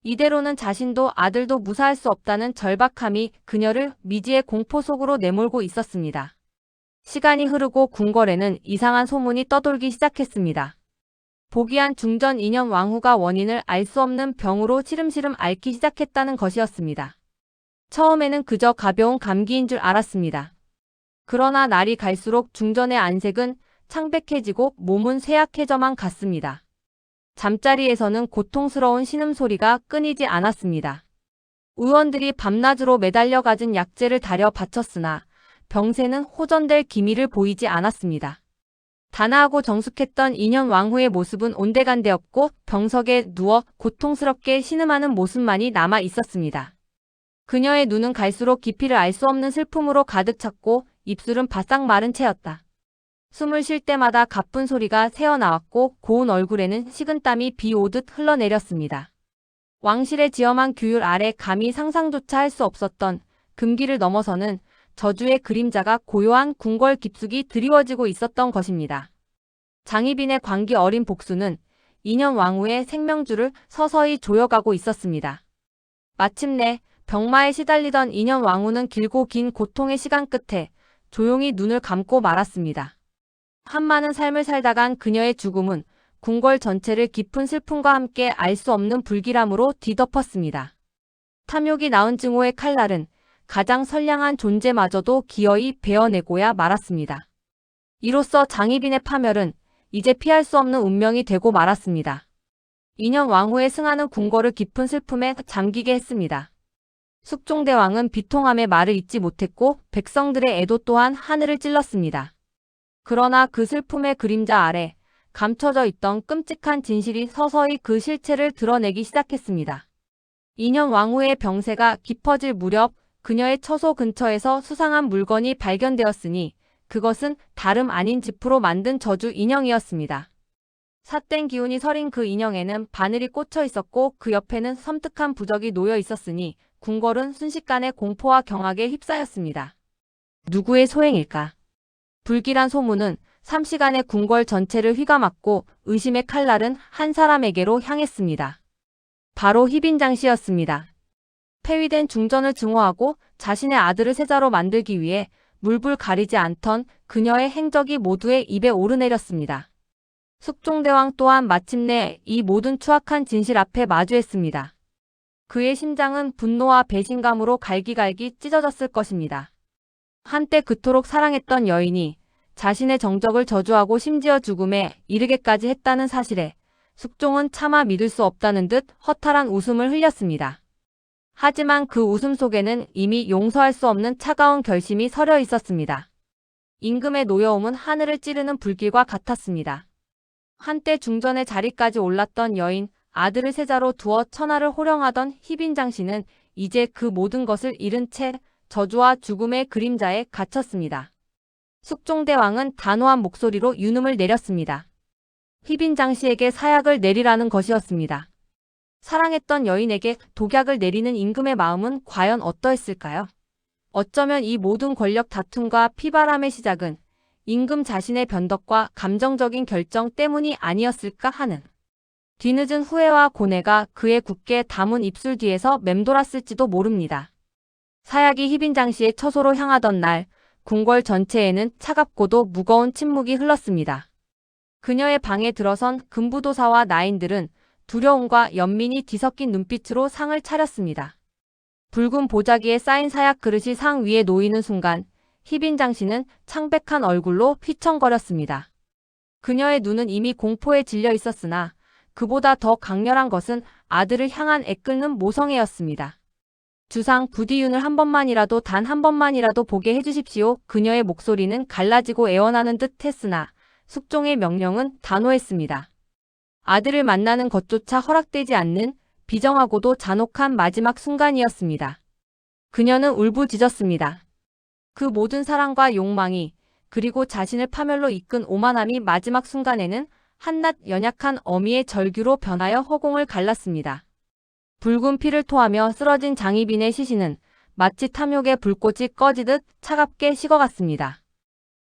이대로는 자신도 아들도 무사할 수 없다는 절박함이 그녀를 미지의 공포 속으로 내몰고 있었습니다. 시간이 흐르고 궁궐에는 이상한 소문이 떠돌기 시작했습니다. 보기한 중전 인형 왕후가 원인을 알 수 없는 병으로 시름시름 앓기 시작했다는 것이었습니다. 처음에는 그저 가벼운 감기인 줄 알았습니다. 그러나 날이 갈수록 중전의 안색은 창백해지고 몸은 쇠약해져만 갔습니다. 잠자리에서는 고통스러운 신음소리가 끊이지 않았습니다. 의원들이 밤낮으로 매달려 가진 약재를 다려 바쳤으나 병세는 호전될 기미를 보이지 않았습니다. 단아하고 정숙했던 인형 왕후의 모습은 온데간데없고 병석에 누워 고통스럽게 신음하는 모습만이 남아 있었습니다. 그녀의 눈은 갈수록 깊이를 알 수 없는 슬픔으로 가득 찼고 입술은 바싹 마른 채였다. 숨을 쉴 때마다 가쁜 소리가 새어나왔고 고운 얼굴에는 식은땀이 비 오듯 흘러내렸습니다. 왕실의 지엄한 규율 아래 감히 상상조차 할 수 없었던 금기를 넘어서는 저주의 그림자가 고요한 궁궐 깊숙이 드리워지고 있었던 것입니다. 장희빈의 광기 어린 복수는 인형 왕후의 생명줄을 서서히 조여가고 있었습니다. 마침내 병마에 시달리던 인형 왕후는 길고 긴 고통의 시간 끝에 조용히 눈을 감고 말았습니다. 한많은 삶을 살다간 그녀의 죽음은 궁궐 전체를 깊은 슬픔과 함께 알 수 없는 불길함으로 뒤덮었습니다. 탐욕이 낳은 증오의 칼날은 가장 선량한 존재마저도 기어이 베어내고야 말았습니다. 이로써 장희빈의 파멸은 이제 피할 수 없는 운명이 되고 말았습니다. 인형 왕후의 승하는 궁궐을 깊은 슬픔에 잠기게 했습니다. 숙종대왕은 비통함의 말을 잇지 못했고 백성들의 애도 또한 하늘을 찔렀습니다. 그러나 그 슬픔의 그림자 아래 감춰져 있던 끔찍한 진실이 서서히 그 실체를 드러내기 시작했습니다. 인형 왕후의 병세가 깊어질 무렵 그녀의 처소 근처에서 수상한 물건이 발견되었으니 그것은 다름 아닌 지프로 만든 저주 인형이었습니다. 삿된 기운이 서린 그 인형에는 바늘이 꽂혀 있었고 그 옆에는 섬뜩한 부적이 놓여 있었으니 궁궐은 순식간에 공포와 경악에 휩싸였습니다. 누구의 소행일까? 불길한 소문은 3시간의 궁궐 전체를 휘감았고 의심의 칼날은 한 사람에게로 향했습니다. 바로 희빈장 씨였습니다. 폐위된 중전을 증오하고 자신의 아들을 세자로 만들기 위해 물불 가리지 않던 그녀의 행적이 모두의 입에 오르내렸습니다. 숙종대왕 또한 마침내 이 모든 추악한 진실 앞에 마주했습니다. 그의 심장은 분노와 배신감으로 갈기갈기 찢어졌을 것입니다. 한때 그토록 사랑했던 여인이 자신의 정적을 저주하고 심지어 죽음에 이르게까지 했다는 사실에 숙종은 차마 믿을 수 없다는 듯 허탈한 웃음을 흘렸습니다. 하지만 그 웃음 속에는 이미 용서할 수 없는 차가운 결심이 서려 있었습니다. 임금의 노여움은 하늘을 찌르는 불길과 같았습니다. 한때 중전의 자리까지 올랐던 여인, 아들을 세자로 두어 천하를 호령하던 희빈장 씨는 이제 그 모든 것을 잃은 채 저주와 죽음의 그림자에 갇혔습니다. 숙종대왕은 단호한 목소리로 윤음을 내렸습니다. 희빈장 씨에게 사약을 내리라는 것이었습니다. 사랑했던 여인에게 독약을 내리는 임금의 마음은 과연 어떠했을까요? 어쩌면 이 모든 권력 다툼과 피바람의 시작은 임금 자신의 변덕과 감정적인 결정 때문이 아니었을까 하는 뒤늦은 후회와 고뇌가 그의 굳게 담은 입술 뒤에서 맴돌았을지도 모릅니다. 사약이 희빈장 씨의 처소로 향하던 날 궁궐 전체에는 차갑고도 무거운 침묵이 흘렀습니다. 그녀의 방에 들어선 금부도사와 나인들은 두려움과 연민이 뒤섞인 눈빛으로 상을 차렸습니다. 붉은 보자기에 쌓인 사약 그릇이 상 위에 놓이는 순간 희빈장 씨는 창백한 얼굴로 휘청거렸습니다. 그녀의 눈은 이미 공포에 질려 있었으나 그보다 더 강렬한 것은 아들을 향한 애끓는 모성애였습니다. 주상 부디윤을 한 번만이라도 단 한 번만이라도 보게 해주십시오. 그녀의 목소리는 갈라지고 애원하는 듯 했으나 숙종의 명령은 단호했습니다. 아들을 만나는 것조차 허락되지 않는 비정하고도 잔혹한 마지막 순간이었습니다. 그녀는 울부짖었습니다. 그 모든 사랑과 욕망이 그리고 자신을 파멸로 이끈 오만함이 마지막 순간에는 한낱 연약한 어미의 절규로 변하여 허공을 갈랐습니다. 붉은 피를 토하며 쓰러진 장희빈의 시신은 마치 탐욕의 불꽃이 꺼지듯 차갑게 식어갔습니다.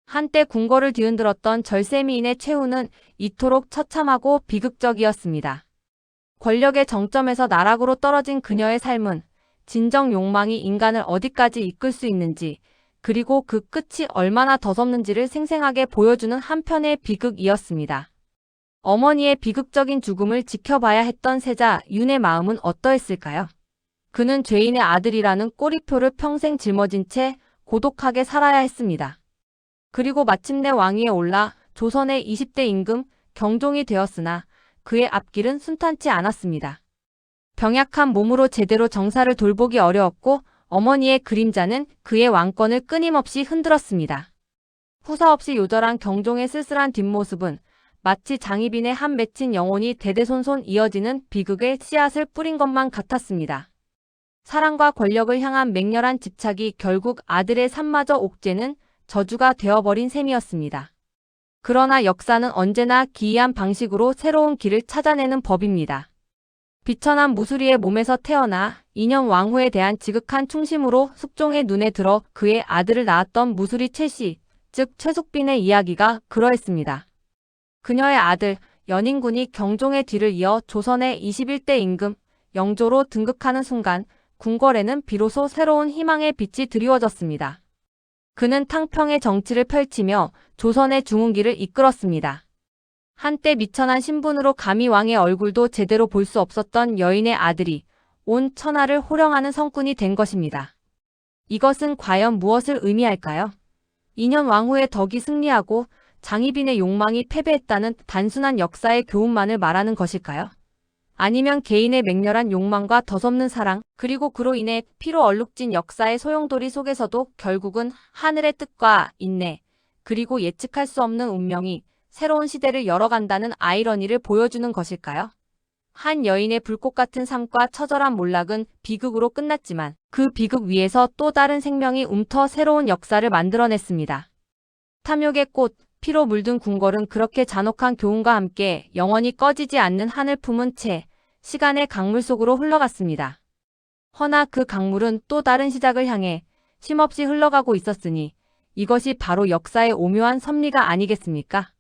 한때 궁궐을 뒤흔들었던 절세미인의 최후는 이토록 처참하고 비극적이었습니다. 권력의 정점에서 나락으로 떨어진 그녀의 삶은 진정 욕망이 인간을 어디까지 이끌 수 있는지, 그리고 그 끝이 얼마나 더섭는지를 생생하게 보여주는 한편의 비극이었습니다. 어머니의 비극적인 죽음을 지켜봐야 했던 세자 윤의 마음은 어떠했을까요? 그는 죄인의 아들이라는 꼬리표를 평생 짊어진 채 고독하게 살아야 했습니다. 그리고 마침내 왕위에 올라 조선의 20대 임금 경종이 되었으나 그의 앞길은 순탄치 않았습니다. 병약한 몸으로 제대로 정사를 돌보기 어려웠고 어머니의 그림자는 그의 왕권을 끊임없이 흔들었습니다. 후사 없이 요절한 경종의 쓸쓸한 뒷모습은 마치 장희빈의 한 맺힌 영혼이 대대손손 이어지는 비극의 씨앗을 뿌린 것만 같았습니다. 사랑과 권력을 향한 맹렬한 집착이 결국 아들의 삶마저 옥죄는 저주가 되어버린 셈이었습니다. 그러나 역사는 언제나 기이한 방식으로 새로운 길을 찾아내는 법입니다. 비천한 무수리의 몸에서 태어나 2년 왕후에 대한 지극한 충심으로 숙종의 눈에 들어 그의 아들을 낳았던 무수리 최씨, 즉 최숙빈의 이야기가 그러했습니다. 그녀의 아들 연인군이 경종의 뒤를 이어 조선의 21대 임금 영조로 등극하는 순간 궁궐에는 비로소 새로운 희망의 빛이 드리워졌습니다. 그는 탕평의 정치를 펼치며 조선의 중흥기를 이끌었습니다. 한때 미천한 신분으로 감히 왕의 얼굴도 제대로 볼 수 없었던 여인의 아들이 온 천하를 호령하는 성군이 된 것입니다. 이것은 과연 무엇을 의미할까요? 2년 왕후의 덕이 승리하고 장희빈의 욕망이 패배했다는 단순한 역사의 교훈만을 말하는 것일까요? 아니면 개인의 맹렬한 욕망과 더섭는 사랑, 그리고 그로 인해 피로 얼룩진 역사의 소용돌이 속에서도 결국은 하늘의 뜻과 인내, 그리고 예측할 수 없는 운명이 새로운 시대를 열어간다는 아이러니를 보여주는 것일까요? 한 여인의 불꽃 같은 삶과 처절한 몰락은 비극으로 끝났지만 그 비극 위에서 또 다른 생명이 움터 새로운 역사를 만들어냈습니다. 탐욕의 꽃, 피로 물든 궁궐은 그렇게 잔혹한 교훈과 함께 영원히 꺼지지 않는 한을 품은 채 시간의 강물 속으로 흘러갔습니다. 허나 그 강물은 또 다른 시작을 향해 쉼없이 흘러가고 있었으니 이것이 바로 역사의 오묘한 섭리가 아니겠습니까?